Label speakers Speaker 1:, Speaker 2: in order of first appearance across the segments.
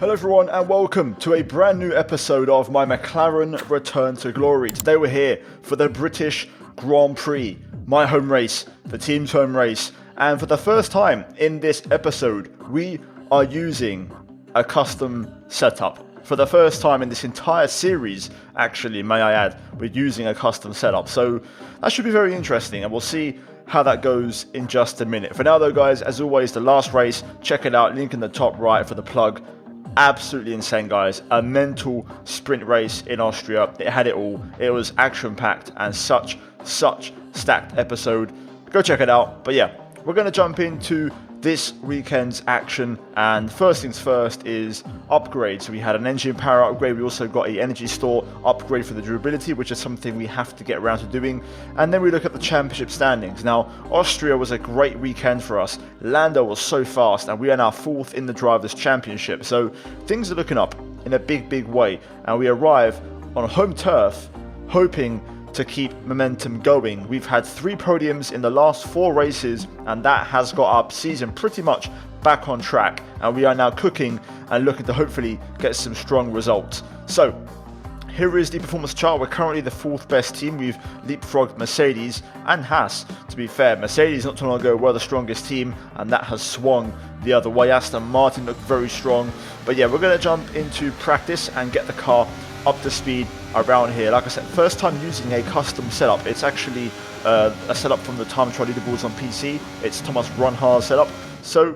Speaker 1: Hello everyone and welcome to a brand new episode of my McLaren Return to Glory. Today we're here for the British Grand Prix, my home race, the team's home race, and for the first time in this episode we are using a custom setup. For the first time in this entire series, actually, may I add, we're using a custom setup. So that should be very interesting and we'll see how that goes in just a minute. For now though guys, as always, the last race, check it out, link in the top right for the plug. Absolutely insane guys, a mental sprint race in Austria. It had it all. It was action packed and such stacked episode. Go check it out. But yeah, we're going to jump into this weekend's action, and first things first is upgrades. We had an engine power upgrade, we also got an energy store upgrade for the durability, which is something we have to get around to doing, and then we look at the championship standings. Now, Austria was a great weekend for us. Lando was so fast, and we are now 4th in the Drivers' Championship, so things are looking up in a big way, and we arrive on home turf, hoping to keep momentum going. We've had 3 podiums in the last 4 races, and that has got our season pretty much back on track, and we are now cooking and looking to hopefully get some strong results. So here is the performance chart. We're currently the 4th best team. We've leapfrogged Mercedes and Haas. To be fair, Mercedes not too long ago were the strongest team, and that has swung the other way. Aston Martin looked very strong. But yeah, we're going to jump into practice and get the car up to speed around here. Like I said, first time using a custom setup. It's actually a setup from the Time Trial Leaderboards on PC. It's Thomas Runhar's setup. So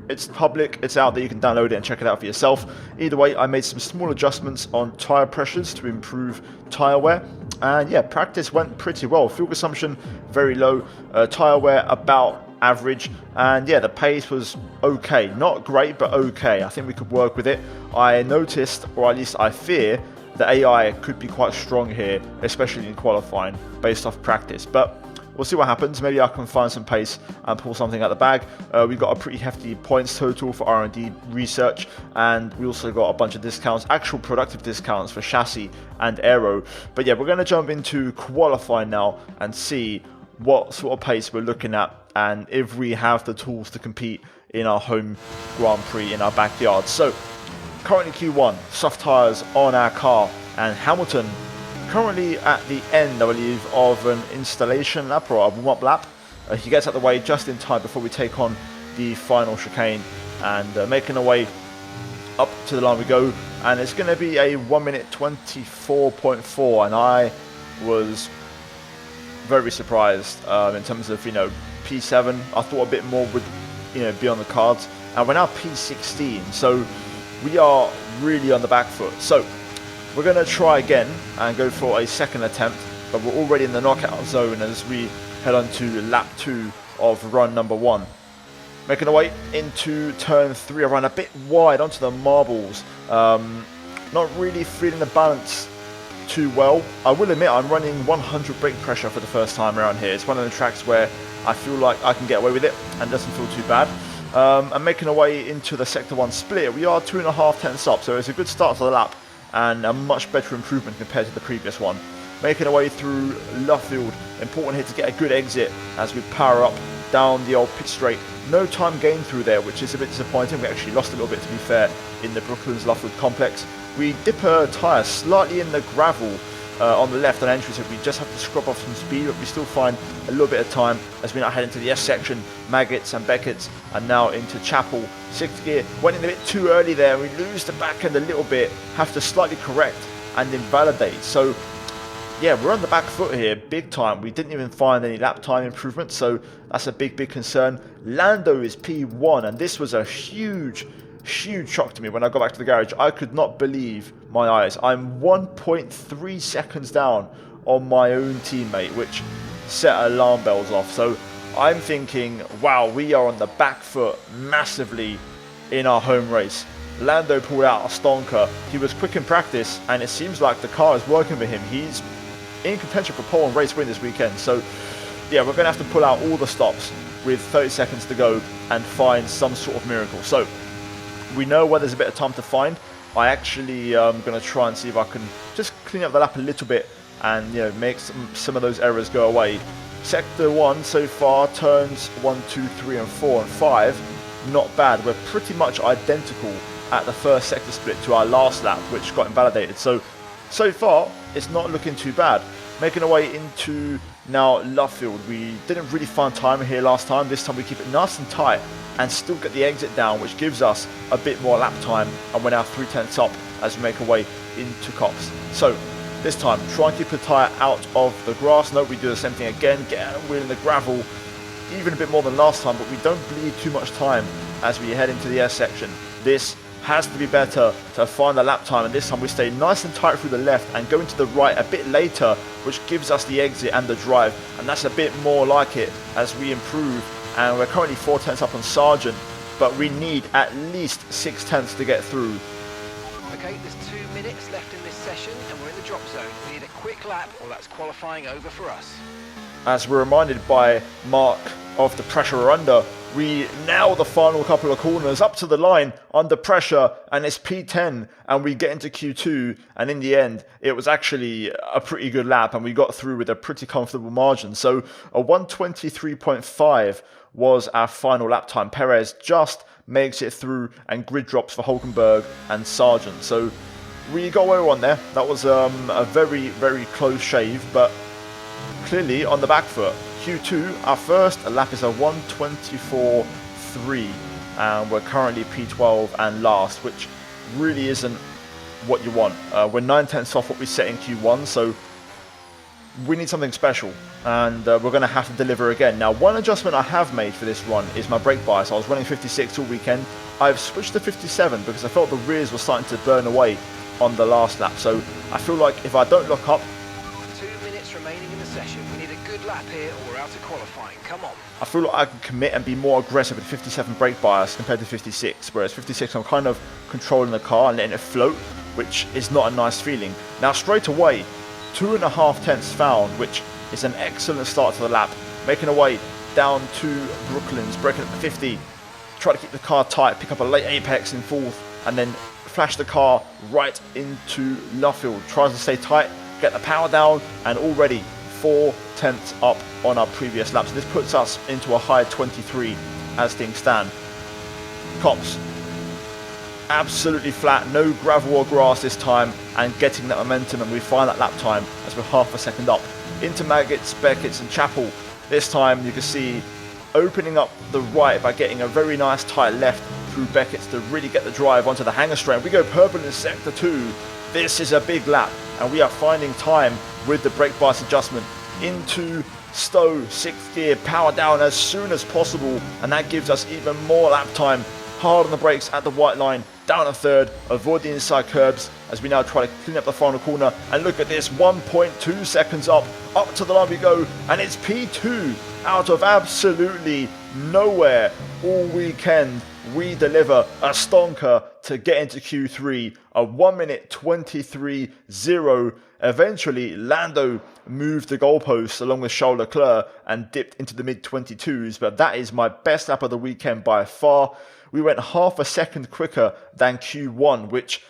Speaker 1: it's public, it's out there, you can download it and check it out for yourself. Either way, I made some small adjustments on tyre pressures to improve tyre wear. And yeah, practice went pretty well. Fuel consumption, very low. Tyre wear, about average. And yeah, the pace was okay. Not great, but okay. I think we could work with it. I noticed, or at least I fear, the AI could be quite strong here, especially in qualifying, based off practice. But we'll see what happens. Maybe I can find some pace and pull something out the bag. We got a pretty hefty points total for R&D research, and we also got a bunch of discounts, actual productive discounts for chassis and aero. But yeah, we're going to jump into qualifying now and see what sort of pace we're looking at, and if we have the tools to compete in our home Grand Prix in our backyard. So currently Q1, soft tyres on our car, and Hamilton currently at the end, I believe, of an installation lap or a warm-up lap. He gets out the way just in time before we take on the final chicane, and making our way up to the line we go, and it's going to be a 1 minute 24.4, and I was very surprised in terms of, P7. I thought a bit more would, be on the cards, and we're now P16, so we are really on the back foot. So we're going to try again and go for a second attempt, but we're already in the knockout zone as we head on to lap 2 of run number 1. Making our way into turn 3, I ran a bit wide onto the marbles. Not really feeling the balance too well. I will admit I'm running 100 brake pressure for the first time around here. It's one of the tracks where I feel like I can get away with it and doesn't feel too bad. And making our way into the Sector 1 split, we are 2.5 tenths up, so it's a good start to the lap and a much better improvement compared to the previous one. Making our way through Luffield, important here to get a good exit as we power up down the old pit straight. No time gained through there, which is a bit disappointing. We actually lost a little bit, to be fair, in the Brooklands Luffield complex. We dip a tyre slightly in the gravel on the left on entry, so we just have to scrub off some speed, but we still find a little bit of time as we now head into the S section. Maggots and Beckett's, and now into Chapel. 6th gear, went in a bit too early there, we lose the back end a little bit, have to slightly correct and invalidate. So yeah, we're on the back foot here, big time. We didn't even find any lap time improvements, so that's a big concern. Lando is P1, and this was a huge shock to me when I got back to the garage. I could not believe my eyes. I'm 1.3 seconds down on my own teammate, which set alarm bells off. So I'm thinking, wow, we are on the back foot massively in our home race. Lando pulled out a stonker. He was quick in practice, and it seems like the car is working for him. He's in contention for pole and race win this weekend. So yeah, we're going to have to pull out all the stops with 30 seconds to go and find some sort of miracle. So we know where there's a bit of time to find. I actually am going to try and see if I can just clean up the lap a little bit and make some of those errors go away. Sector 1 so far, turns 1, 2, 3 and 4 and 5, not bad. We're pretty much identical at the first sector split to our last lap, which got invalidated. So far, it's not looking too bad. Making our way into now Lovefield. We didn't really find time here last time. This time we keep it nice and tight and still get the exit down, which gives us a bit more lap time, and we're now 3/10 up as we make our way into Cops. So this time, try and keep the tyre out of the grass. Note we do the same thing again, get a wheel in the gravel, even a bit more than last time, but we don't bleed too much time as we head into the S section. This has to be better to find the lap time, and this time we stay nice and tight through the left and go into the right a bit later, which gives us the exit and the drive, and that's a bit more like it as we improve. And we're currently 4/10 up on Sargent, but we need at least 6/10 to get through.
Speaker 2: Okay, there's 2 minutes left in this session and we're in the drop zone. We need a quick lap or that's qualifying over for us.
Speaker 1: As we're reminded by Mark of the pressure we're under, we nail the final couple of corners up to the line under pressure, and it's P10 and we get into Q2, and in the end it was actually a pretty good lap and we got through with a pretty comfortable margin. So a 1:23.5 was our final lap time. Perez just makes it through and grid drops for Hulkenberg and Sargent. So we got where we want there. That was a very, very close shave, but clearly on the back foot. Q2, our first lap is a 1:24.3, and we're currently P12 and last, which really isn't what you want. We're 9/10 off what we set in Q1, so we need something special, and we're going to have to deliver again. Now, one adjustment I have made for this run is my brake bias. I was running 56 all weekend. I've switched to 57 because I felt the rears were starting to burn away on the last lap, so I feel like if I don't lock up,
Speaker 2: 2 minutes remaining in the session. We need a good lap here or we're out of qualifying. Come on.
Speaker 1: I feel like I can commit and be more aggressive with 57 brake bias compared to 56, whereas 56 I'm kind of controlling the car and letting it float, which is not a nice feeling. Now straight away, 2.5 tenths found, which is an excellent start to the lap. Making our way down to Brooklands, braking at the 50, try to keep the car tight, pick up a late apex in fourth, and then flash the car right into Lovefield. Tries to stay tight, get the power down, and already 4/10 up on our previous lap. So this puts us into a high 23 as things stand. Cops, absolutely flat, no gravel or grass this time, and getting that momentum, and we find that lap time as we're half a second up. Into Maggots, Beckett's and Chapel. This time you can see opening up the right by getting a very nice tight left through Beckett's to really get the drive onto the hanger straight. We go purple in sector 2. This is a big lap, and we are finding time with the brake bias adjustment into Stowe, 6th gear, power down as soon as possible, and that gives us even more lap time. Hard on the brakes at the white line, down a third, avoid the inside curbs as we now try to clean up the final corner. And look at this, 1.2 seconds up to the line we go, and it's P2 out of absolutely nowhere all weekend. We deliver a stonker to get into Q3, a 1 minute 23.0. Eventually, Lando moved the goalposts along with Charles Leclerc and dipped into the mid-22s, but that is my best lap of the weekend by far. We went half a second quicker than Q1, which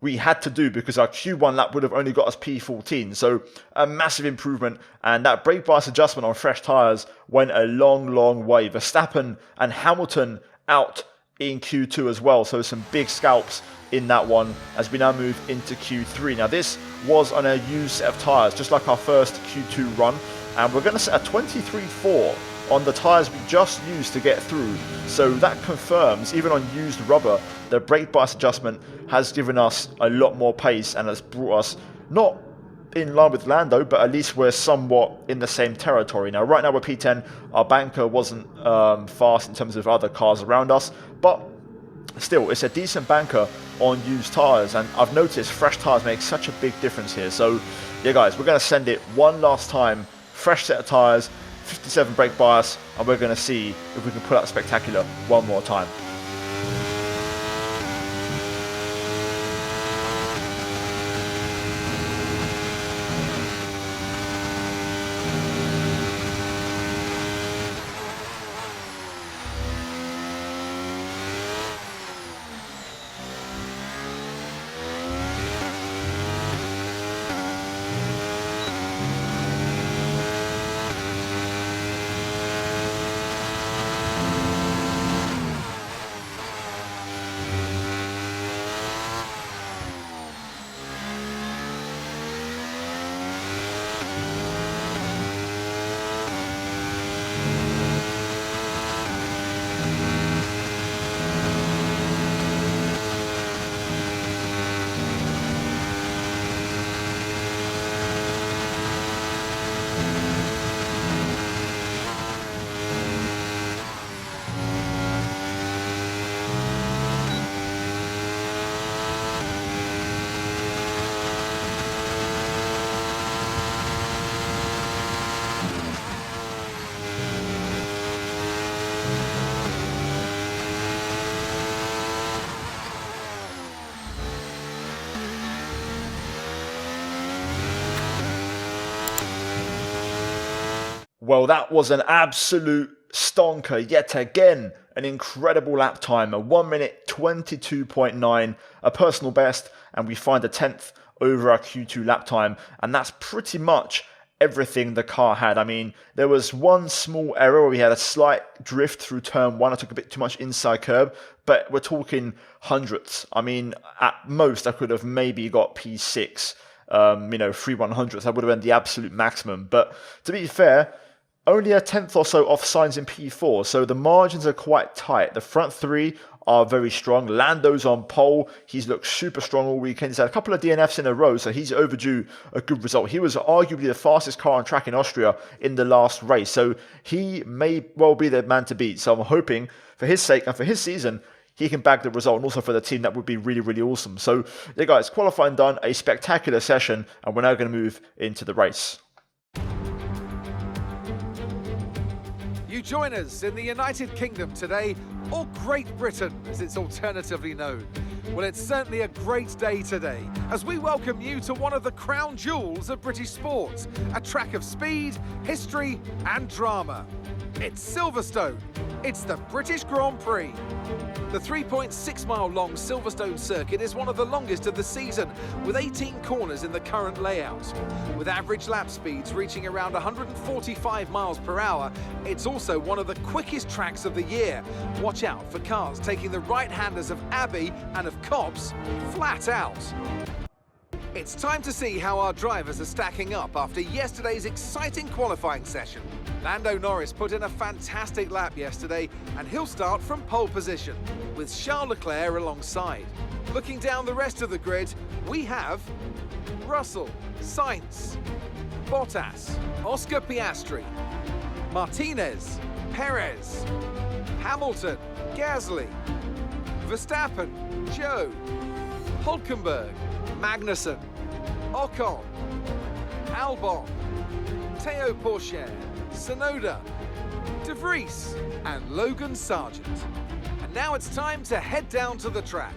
Speaker 1: we had to do because our Q1 lap would have only got us P14. So a massive improvement, and that brake bias adjustment on fresh tyres went a long, long way. Verstappen and Hamilton out in Q2 as well, so some big scalps in that one as we now move into Q3. Now this was on a used set of tyres, just like our first Q2 run, and we're going to set a 23.4 on the tyres we just used to get through. So that confirms, even on used rubber, the brake bias adjustment has given us a lot more pace and has brought us not in line with Lando, but at least we're somewhat in the same territory. Now right now we're P10, our banker wasn't fast in terms of other cars around us, but still it's a decent banker on used tyres, and I've noticed fresh tyres make such a big difference here. So yeah guys, we're going to send it one last time, fresh set of tyres, 57 brake bias, and we're going to see if we can pull out spectacular one more time. Well, that was an absolute stonker yet again. An incredible lap time, a 1 minute 22.9, a personal best, and we find a 10th over our Q2 lap time, and that's pretty much everything the car had. I mean, there was one small error where we had a slight drift through turn 1. I took a bit too much inside curb, but we're talking hundredths. I mean, at most I could have maybe got P6, 3/100ths. That would have been the absolute maximum. But to be fair, only a 10th or so off signs in P4, so the margins are quite tight. The front three are very strong. Lando's on pole. He's looked super strong all weekend. He's had a couple of DNFs in a row, so he's overdue a good result. He was arguably the fastest car on track in Austria in the last race, so he may well be the man to beat. So I'm hoping, for his sake and for his season, he can bag the result, and also for the team, that would be really, really awesome. So, yeah, guys, qualifying done, a spectacular session, and we're now going to move into the race.
Speaker 3: You join us in the United Kingdom today, or Great Britain as it's alternatively known. Well, it's certainly a great day today as we welcome you to one of the crown jewels of British sport, a track of speed, history and drama. It's Silverstone. It's the British Grand Prix. The 3.6-mile-long Silverstone circuit is one of the longest of the season, with 18 corners in the current layout. With average lap speeds reaching around 145 miles per hour, it's also one of the quickest tracks of the year. Watch out for cars taking the right-handers of Abbey and of Copse flat out. It's time to see how our drivers are stacking up after yesterday's exciting qualifying session. Lando Norris put in a fantastic lap yesterday, and he'll start from pole position, with Charles Leclerc alongside. Looking down the rest of the grid, we have Russell, Sainz, Bottas, Oscar Piastri, Martinez, Perez, Hamilton, Gasly, Verstappen, Joe, Hulkenberg, Magnussen, Ocon, Albon, Théo Pourchaire, Tsunoda, De Vries and Logan Sargent. And now it's time to head down to the track.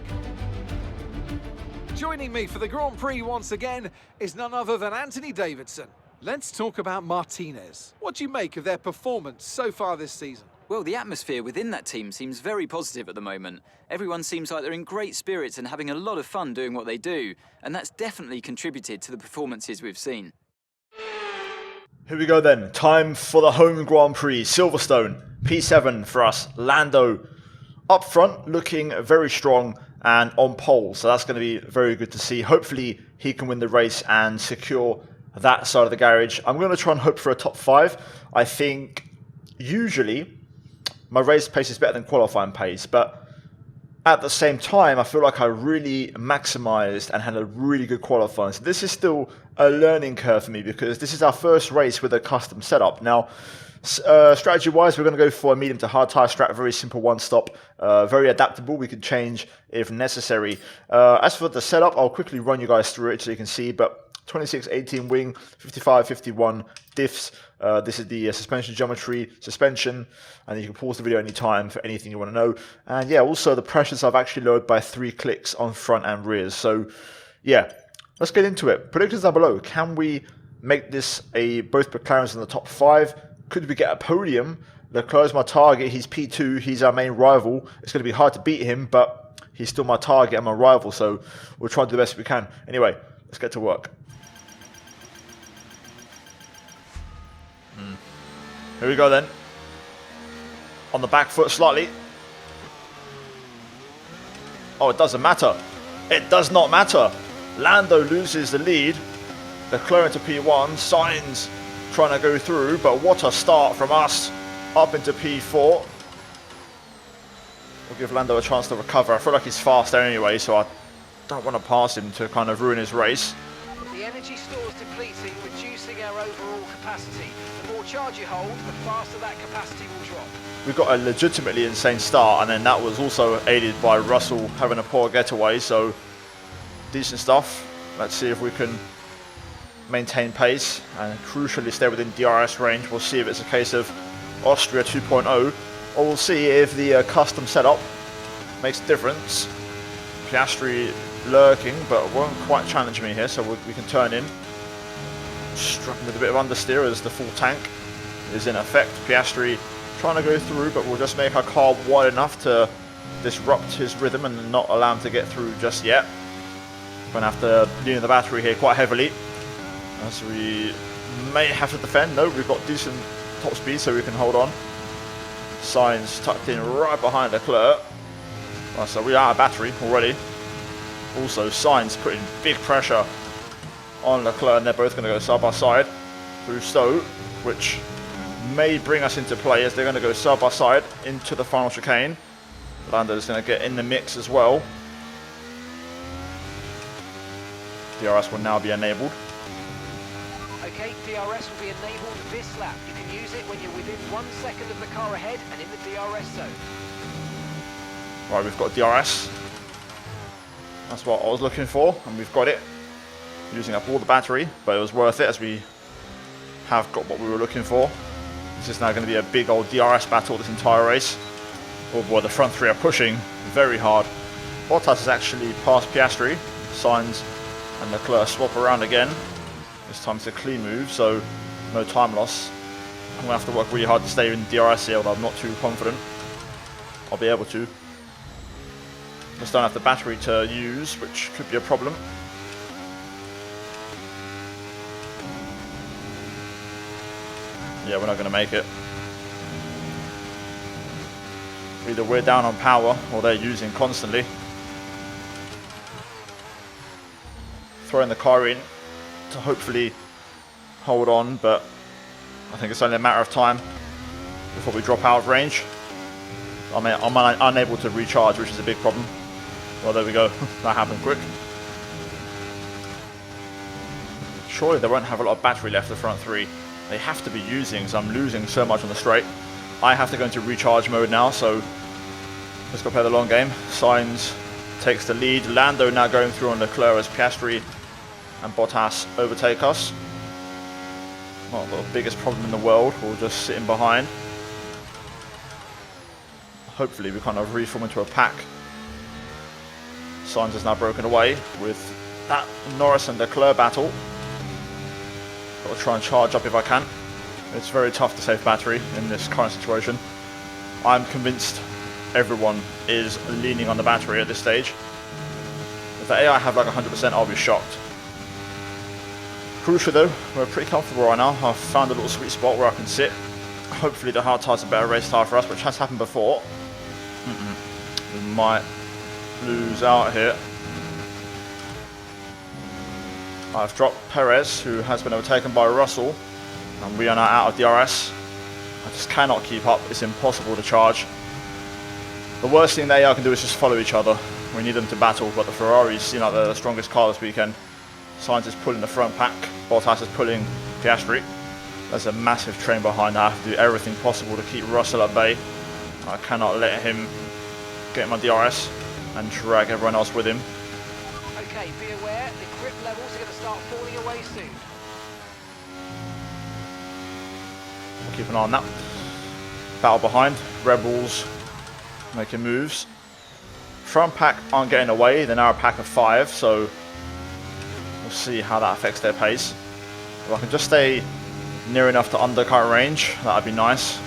Speaker 3: Joining me for the Grand Prix once again is none other than Anthony Davidson. Let's talk about Martinez. What do you make of their performance so far this season?
Speaker 4: Well, the atmosphere within that team seems very positive at the moment. Everyone seems like they're in great spirits and having a lot of fun doing what they do, and that's definitely contributed to the performances we've seen.
Speaker 1: Here we go then. Time for the home Grand Prix. Silverstone, P7 for us. Lando up front, looking very strong and on pole, so that's going to be very good to see. Hopefully he can win the race and secure that side of the garage. I'm going to try and hope for a top 5. I think usually my race pace is better than qualifying pace, but at the same time, I feel like I really maximized and had a really good qualifying. So this is still a learning curve for me because this is our first race with a custom setup. Now, strategy-wise, we're going to go for a medium to hard tyre strat, very simple one-stop, very adaptable. We can change if necessary. As for the setup, I'll quickly run you guys through it so you can see, but 26-18 wing, 55-51 diffs. This is the suspension geometry, suspension, and you can pause the video anytime for anything you want to know. And yeah, also the pressures I've actually lowered by 3 clicks on front and rears. So yeah, let's get into it. Predictions down below. Can we make this both McLarens in the top 5? Could we get a podium? Leclerc's my target. He's P2. He's our main rival. It's going to be hard to beat him, but he's still my target and my rival. So we'll try and do the best we can. Anyway, let's get to work. Here we go then. On the back foot slightly. Oh, it doesn't matter. It does not matter. Lando loses the lead. Leclerc into P1. Sainz trying to go through, but what a start from us. Up into P4. We'll give Lando a chance to recover. I feel like he's faster anyway, so I don't want to pass him to kind of ruin his race.
Speaker 2: The energy stores depleting, reducing our overall capacity. The more charge you hold, the faster that capacity will drop.
Speaker 1: We got a legitimately insane start, and then that was also aided by Russell having a poor getaway, so decent stuff. Let's see if we can maintain pace and crucially stay within DRS range. We'll see if it's a case of Austria 2.0, or we'll see if the custom setup makes a difference. Piastri lurking, but won't quite challenge me here, so we can turn in. Struggling with a bit of understeer as the full tank is in effect. Piastri trying to go through, but we'll just make our car wide enough to disrupt his rhythm and not allow him to get through just yet. We're going to have to lean the battery here quite heavily, as we may have to defend. No, we've got decent top speed, so we can hold on. Sainz tucked in right behind Leclerc. Right, so we are out of battery already. Also, Sainz putting big pressure on Leclerc, and they're both going to go side by side through Stowe, which may bring us into play as they're going to go side by side into the final chicane. Lando's going to get in the mix as well. DRS will now be enabled.
Speaker 2: Okay, DRS will be enabled this lap. You can use it when you're within 1 second of the car ahead and in the DRS zone.
Speaker 1: Right, we've got DRS. That's what I was looking for, and we've got it. Using up all the battery, but it was worth it as we have got what we were looking for. This is now going to be a big old DRS battle this entire race. Oh boy, the front three are pushing very hard. Bottas has actually passed Piastri. Sainz and Leclerc swap around again. This time it's a clean move, so no time loss. I'm going to have to work really hard to stay in DRS here, although I'm not too confident I'll be able to. Just don't have the battery to use, which could be a problem. Yeah, we're not going to make it. Either we're down on power or they're using constantly. Throwing the car in to hopefully hold on, but I think it's only a matter of time before we drop out of range. I'm unable to recharge, which is a big problem. Well, there we go. That happened quick. Surely they won't have a lot of battery left, the front three. They have to be using, so I'm losing so much on the straight. I have to go into recharge mode now, so let's go play the long game. Sainz takes the lead. Lando now going through on Leclerc as Piastri and Bottas overtake us. Not the biggest problem in the world, we're just sitting behind. Hopefully we kind of reform into a pack. Sainz is now broken away with that Norris and Leclerc battle. Got to try and charge up if I can. It's very tough to save battery in this current situation. I'm convinced everyone is leaning on the battery at this stage. If the AI have like 100%, I'll be shocked. Crucial though, we're pretty comfortable right now. I've found a little sweet spot where I can sit. Hopefully the hard tire's a better race tire for us, which has happened before. We might lose out here. I've dropped Perez, who has been overtaken by Russell, and we are now out of DRS. I just cannot keep up, it's impossible to charge. The worst thing the AI can do is just follow each other. We need them to battle, but the Ferraris seem like they're the strongest car this weekend. Sainz is pulling the front pack, Bottas is pulling Piastri. There's a massive train behind. I have to do everything possible to keep Russell at bay. I cannot let him get my DRS and drag everyone else with him.
Speaker 2: Okay, be aware, the grip levels are going to start falling away soon.
Speaker 1: We'll keep an eye on that. Battle behind, Rebels making moves. Front pack aren't getting away, they're now a pack of 5, so we'll see how that affects their pace. If I can just stay near enough to undercut range, that would be nice.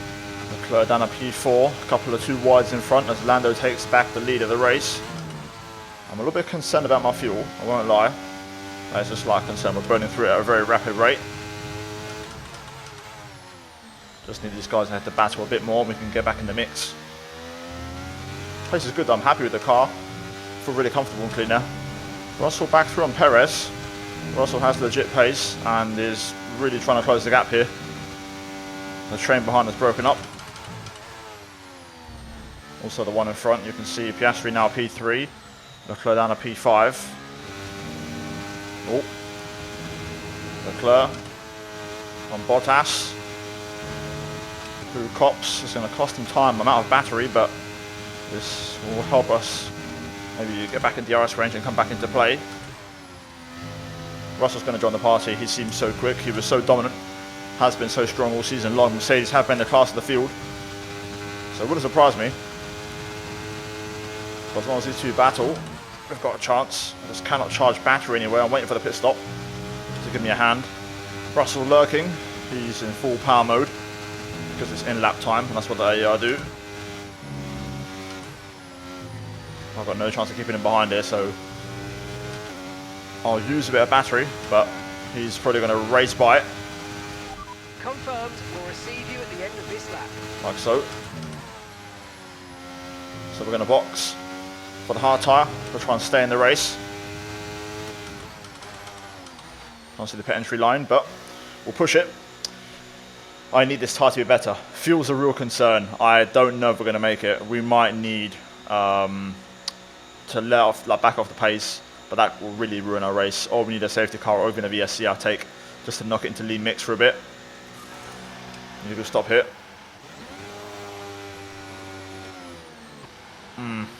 Speaker 1: Leclerc down a P4, a couple of 2 wides in front as Lando takes back the lead of the race. I'm a little bit concerned about my fuel, I won't lie. That's just like concern, we're burning through it at a very rapid rate. Just need these guys to have to battle a bit more and we can get back in the mix. Place is good, I'm happy with the car. Feel really comfortable and clean now. Russell back through on Perez. Russell has legit pace and is really trying to close the gap here. The train behind has broken up. Also the one in front, you can see Piastri now P3. Leclerc down a P5. Oh. Leclerc on Bottas. Through Cops. It's going to cost him time. I'm out of battery, but this will help us maybe get back in DRS range and come back into play. Russell's going to join the party. He seems so quick. He was so dominant. Has been so strong all season long. Mercedes have been the class of the field. So it wouldn't surprise me. But as long as these two battle, we've got a chance. I just cannot charge battery anywhere. I'm waiting for the pit stop to give me a hand. Russell lurking. He's in full power mode. because it's in lap time, and that's what the AER do. I've got no chance of keeping him behind here, so I'll use a bit of battery, but he's probably going to race by it.
Speaker 2: Confirmed, we'll receive you at the end of this lap.
Speaker 1: Like so. So we're going to box for the hard tyre to try and stay in the race. Can't see the pit entry line, but we'll push it. I need this tyre to be better. Fuel's a real concern. I don't know if we're going to make it. We might need to back off the pace, but that will really ruin our race. Or we need a safety car or even a VSC, I'll take, just to knock it into lean mix for a bit. You can stop here.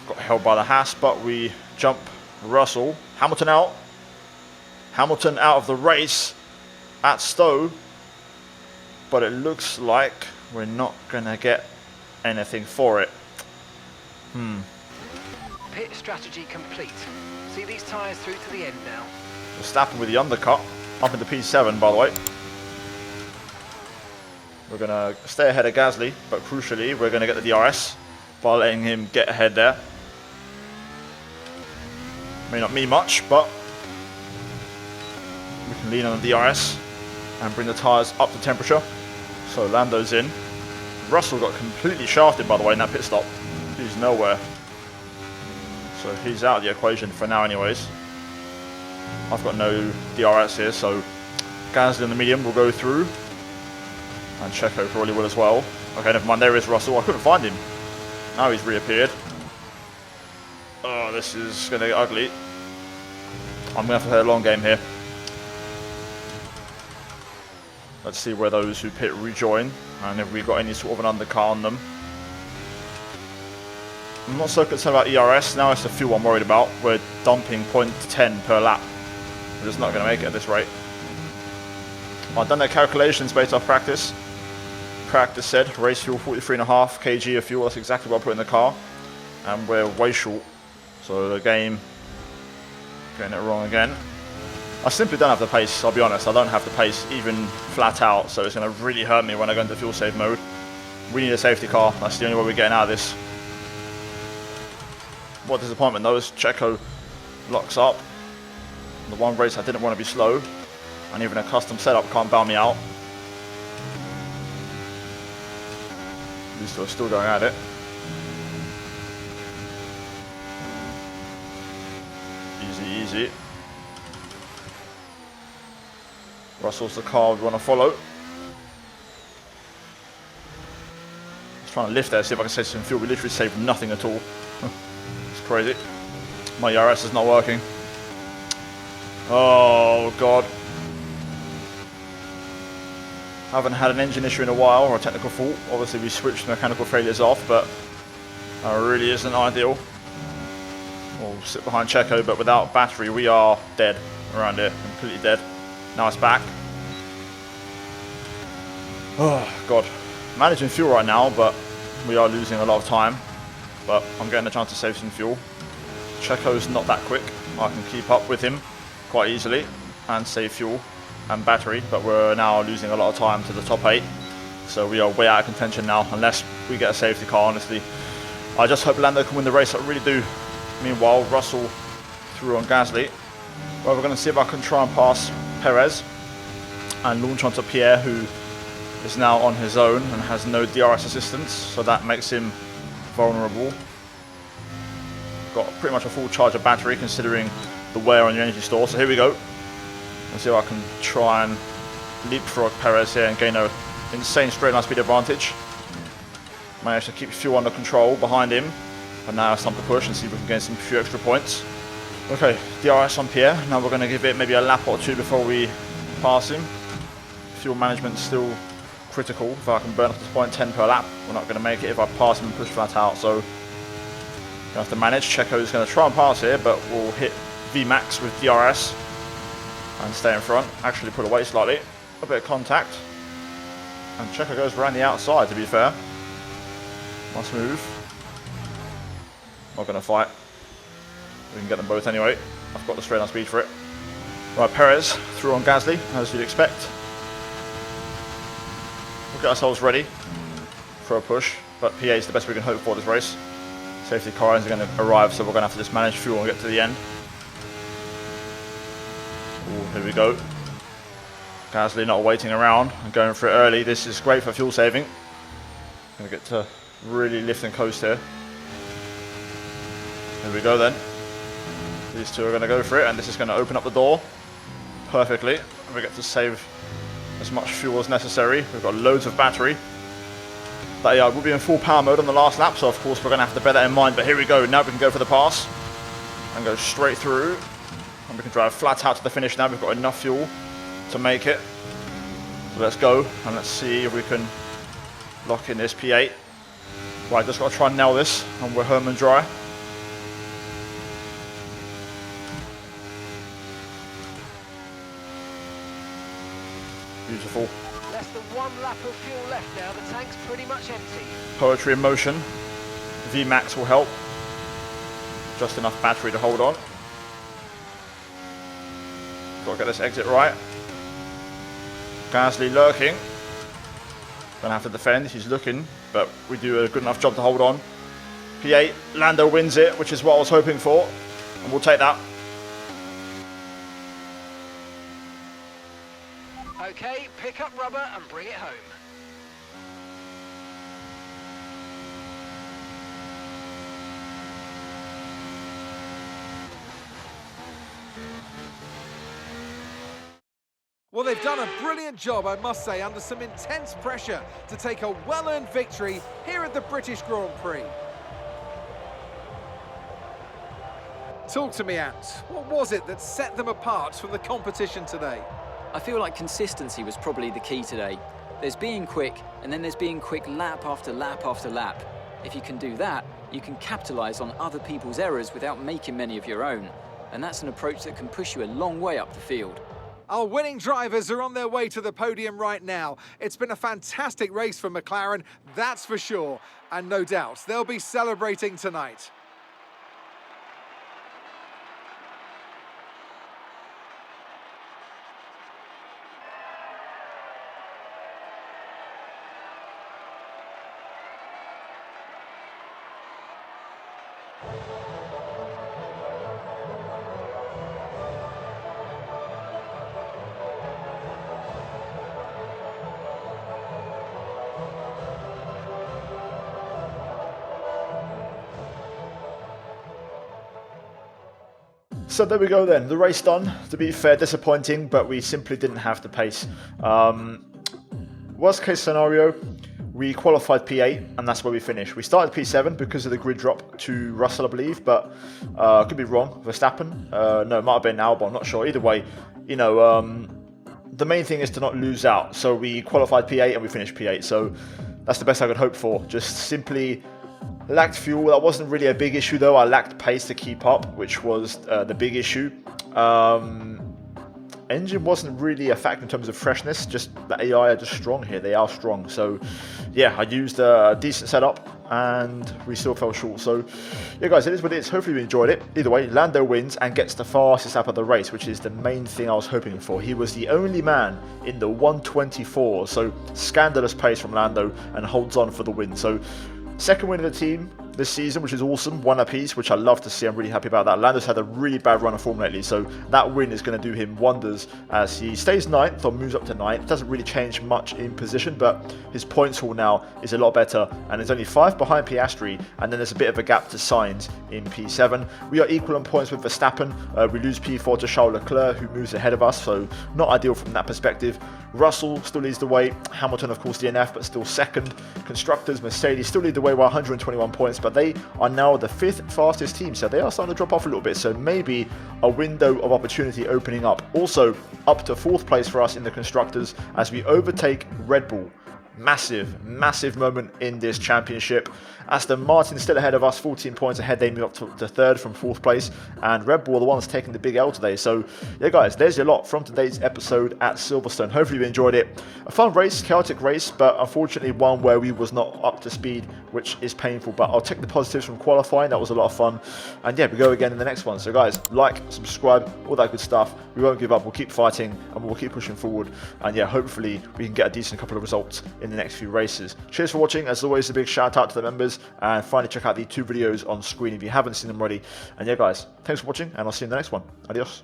Speaker 1: Got held by the Haas, but we jump Russell. Hamilton out. Hamilton out of the race at Stowe. But it looks like we're not going to get anything for it.
Speaker 2: Pit strategy complete. See these tyres through to the end now.
Speaker 1: Verstappen with the undercut. Up into P7, by the way. We're going to stay ahead of Gasly, but crucially, we're going to get the DRS by letting him get ahead there. May not mean much, but we can lean on the DRS and bring the tyres up to temperature. So Lando's in. Russell got completely shafted, by the way, in that pit stop. He's nowhere. So he's out of the equation for now anyways. I've got no DRS here, so Gasly on the medium will go through. And Checo probably will as well. Okay, never mind, there is Russell. I couldn't find him. Now he's reappeared. Oh, this is going to get ugly. I'm going to have to play a long game here. Let's see where those who pit rejoin, and if we've got any sort of an undercar on them. I'm not so concerned about ERS, now it's the fuel I'm worried about. We're dumping 0.10 per lap. We're just not going to make it at this rate. I've done their calculations based off practice. Practice said race fuel 43.5 kg of fuel, that's exactly what I put in the car. And we're way short. So the game, getting it wrong again. I simply don't have the pace, I'll be honest. I don't have the pace, even flat out. So it's going to really hurt me when I go into fuel save mode. We need a safety car. That's the only way we're getting out of this. What disappointment though is Checo locks up. The one race I didn't want to be slow. And even a custom setup can't bail me out. These two are still going at it. Easy, easy. Russell's the car we want to follow. Just trying to lift there, see if I can save some fuel. We literally saved nothing at all. It's crazy. My ERS is not working. Oh god. Haven't had an engine issue in a while, or a technical fault. Obviously we switched mechanical failures off, but that really isn't ideal. We'll sit behind Checo, but without battery we are dead around here, completely dead. Now it's back. Oh god. Managing fuel right now, but we are losing a lot of time. But I'm getting a chance to save some fuel. Checo's not that quick. I can keep up with him quite easily and save fuel and battery, but we're now losing a lot of time to the top 8. So we are way out of contention now, unless we get a safety car, honestly. I just hope Lando can win the race, I really do. Meanwhile, Russell through on Gasly. Well, we're going to see if I can try and pass Perez and launch onto Pierre, who is now on his own and has no DRS assistance, so that makes him vulnerable. Got pretty much a full charge of battery considering the wear on your energy store, so here we go. Let's see if I can try and leapfrog Perez here and gain an insane straight line speed advantage. Managed to keep fuel under control behind him, but now it's time to push and see if we can gain some few extra points. Okay, DRS on Pierre. Now we're going to give it maybe a lap or two before we pass him. Fuel management still critical. If I can burn up to 0.10 per lap, we're not going to make it if I pass him and push flat out. So, going to have to manage. Checo is going to try and pass here, but we'll hit VMAX with DRS and stay in front. Actually pull away slightly. A bit of contact. And Checo goes around the outside, to be fair. Nice move. Not going to fight. We can get them both anyway. I've got the straight line speed for it. Right, Perez through on Gasly, as you'd expect. We'll get ourselves ready. for a push, but P8 is the best we can hope for this race. Safety car isn't going to arrive, so we're going to have to just manage fuel and get to the end. Ooh, here we go. Gasly not waiting around and going for it early. This is great for fuel saving. Going to get to really lift and coast here. Here we go then. These two are going to go for it, and this is going to open up the door perfectly. And we get to save as much fuel as necessary. We've got loads of battery. But yeah, we'll be in full power mode on the last lap, so of course we're going to have to bear that in mind. But here we go. Now we can go for the pass and go straight through. And we can drive flat out to the finish now. We've got enough fuel to make it. So let's go and let's see if we can lock in this P8. Right, just got to try and nail this, and we're home and dry. Beautiful.
Speaker 2: Less than 1 lap of fuel left now. The tank's pretty much empty.
Speaker 1: Poetry in motion. VMAX will help. Just enough battery to hold on. Got to get this exit right. Gasly lurking. Gonna have to defend. He's looking, but we do a good enough job to hold on. P8, Lando wins it, which is what I was hoping for, and we'll take that.
Speaker 2: Okay, pick up rubber and bring it home.
Speaker 3: Well, they've done a brilliant job, I must say, under some intense pressure to take a well-earned victory here at the British Grand Prix. Talk to me, Ant. What was it that set them apart from the competition today?
Speaker 4: I feel like consistency was probably the key today. There's being quick, and then there's being quick lap after lap after lap. If you can do that, you can capitalise on other people's errors without making many of your own. And that's an approach that can push you a long way up the field.
Speaker 3: Our winning drivers are on their way to the podium right now. It's been a fantastic race for McLaren, that's for sure. And no doubt, they'll be celebrating tonight.
Speaker 1: So there we go then, the race done. To be fair, disappointing, but we simply didn't have the pace. Worst case scenario, we qualified P8, and that's where we finished. We started P7 because of the grid drop to Russell, I believe, but could be wrong. Verstappen? No, it might have been Albon, not sure. Either way, you know, the main thing is to not lose out. So we qualified P8 and we finished P8. So that's the best I could hope for. Just simply lacked fuel. That wasn't really a big issue though. I lacked pace to keep up, which was the big issue. Engine wasn't really a factor in terms of freshness, just the AI are just strong here. They are strong. So yeah, I used a decent setup and we still fell short. So yeah guys, it is what it is. Hopefully you enjoyed it. Either way, Lando wins and gets the fastest lap of the race, which is the main thing I was hoping for. He was the only man in the 124, so scandalous pace from Lando, and holds on for the win. So second win of the team this season, which is awesome. One apiece, which I love to see. I'm really happy about that. Lando's had a really bad run of form lately, so that win is going to do him wonders as he stays 9th or moves up to 9th. It doesn't really change much in position, but his points haul now is a lot better, and there's only 5 behind Piastri, and then there's a bit of a gap to Sainz in P7. We are equal on points with Verstappen. We lose P4 to Charles Leclerc, who moves ahead of us, so not ideal from that perspective. Russell still leads the way. Hamilton, of course, DNF, but still second. Constructors, Mercedes still lead the way by 121 points, but they are now the 5th fastest team, so they are starting to drop off a little bit. So maybe a window of opportunity opening up. Also, up to 4th place for us in the Constructors as we overtake Red Bull. Massive, massive moment in this championship. Aston Martin still ahead of us, 14 points ahead. They move up to 3rd from 4th place, and Red Bull are the ones taking the big L today. So yeah guys, there's your lot from today's episode at Silverstone. Hopefully you enjoyed it. A fun race, chaotic race, but unfortunately one where we was not up to speed, which is painful, but I'll take the positives from qualifying. That was a lot of fun, and yeah, we go again in the next one. So guys, like, subscribe, all that good stuff. We won't give up. We'll keep fighting and we'll keep pushing forward, and yeah, hopefully we can get a decent couple of results in in the next few races. Cheers for watching. As always, a big shout out to the members, and finally check out the 2 videos on screen if you haven't seen them already. And yeah guys, thanks for watching, and I'll see you in the next one. Adios.